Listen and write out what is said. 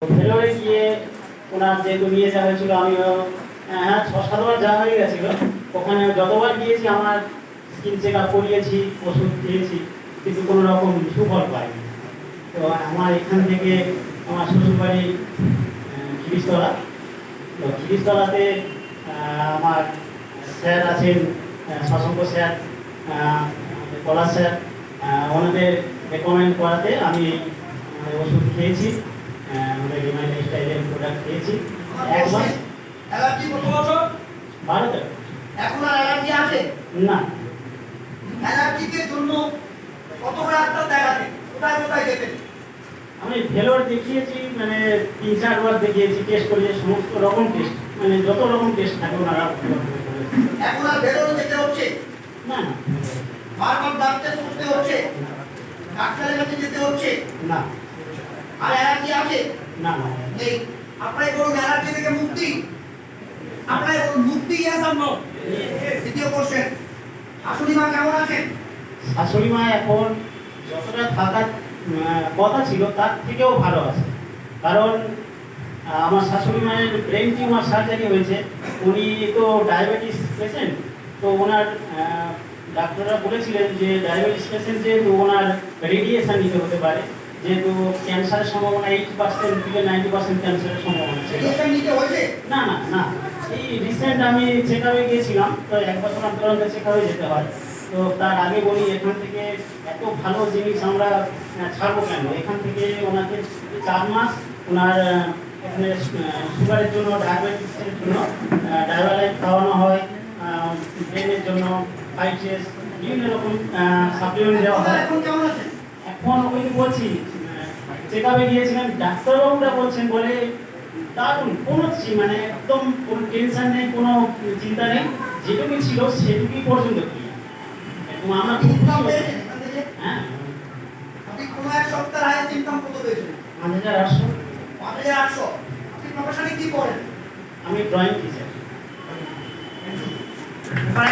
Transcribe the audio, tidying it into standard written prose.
ভেলোরে গিয়ে ওনার যেহেতু নিয়ে যাওয়া হয়েছিল, আমিও হ্যাঁ 6-7 বার যাওয়া হয়ে গেছিল। ওখানে যতবার গিয়েছি আমার স্কিন চেক আপ করিয়েছি, ওষুধ খেয়েছি, কিন্তু কোনো রকম সুফল পাইনি। তো আমার এখান থেকে আমার শ্বশুরবাড়ি খিরিশতলা। তো খিরিশতলাতে আমার স্যার আছেন, শশাঙ্ক স্যার, পলাশ স্যার, ওনাদের রেকমেন্ড করাতে আমি ওষুধ খেয়েছি, আমাদের রিমাইন্ড স্টাইলের প্রোডাক্ট খেয়েছি। এক মাস অ্যালার্জি কত বছর? ভারতে এখন আর অ্যালার্জি আছে না। অ্যালার্জির জন্য কত ডাক্তার দেখাতে কোথায় কোথায় যেতেন? আমি ভেলোর দেখিয়েছি, মানে 3-4 বার দেখিয়েছি, টেস্ট করিয়ে সমস্ত রকম টেস্ট, মানে যত রকম টেস্ট থাকে ওনারা। এখন আর ভেলোরে যেতে হচ্ছে না না বারবার ডাক্তার করতে হচ্ছে, ডাক্তারের কাছে যেতে হচ্ছে না আর অ্যালার্জি আছে না না নেই। আপনার কোনো অ্যালার্জি থেকে মুক্তি, আপনার কোনো মুক্তি আছে না। দ্বিতীয় কোশ্চেন, শাশুড়ি মা কেমন আছেন? শাশুড়ি মা এখন যতটা থাকার কথা ছিল তার থেকেও ভালো আছে। কারণ আমার শাশুড়ি মায়ের ব্রেন টিউমার সার্জারি হয়েছে। উনি তো ডায়াবেটিস পেশেন্ট, তো ওনার ডাক্তাররা বলেছিলেন যে ডায়াবেটিস পেশেন্ট যেহেতু ওনার রেডিয়েশন নিতে হতে পারে, যেহেতু ক্যান্সারের সম্ভাবনা 80% থেকে 90% ক্যান্সারের সম্ভাবনা ছিল। রেডিয়েশন নিতে হয়েছে? না না না, এই রিসেন্ট আমি চেক আপে গিয়েছিলাম, তো 1 বছর অন্তর চেক আপে যেতে হয়। তো তার আগে বলি, এখান থেকে এত ভালো জিনিস আমরা ছাড়বো কেন? এখান থেকে ওনাকে 4 মাস ওনার এখানে সুগারের জন্য, ডায়াবেটিসের জন্য ডায়াবেলাইট খাওয়ানো হয়, ব্রেনের জন্য ফাইটেস, বিভিন্ন রকম সাপ্লিমেন্ট দেওয়া হয়। এখন কেমন আছেন? এখন ওই যে বলছি, চেক আপে গিয়েছিলেন, ডাক্তারবাবুরা বলছেন বলে দারুণ, কোনো মানে একদম কোনো টেনশন নেই, কোনো চিন্তা নেই, যেটুকু ছিল সেটুকুই পর্যন্ত কি এবং আমরা খুব ইনকাম খুশি হয়েছি। পেয়েছেন এখান থেকে? হ্যাঁ, আপনি কোনো এক সপ্তাহের আয়ের ইনকাম কত পেয়েছেন? 5800। 5800। আপনি প্রফেশনে কি করেন? আমি ড্রয়িং টিচার। এবার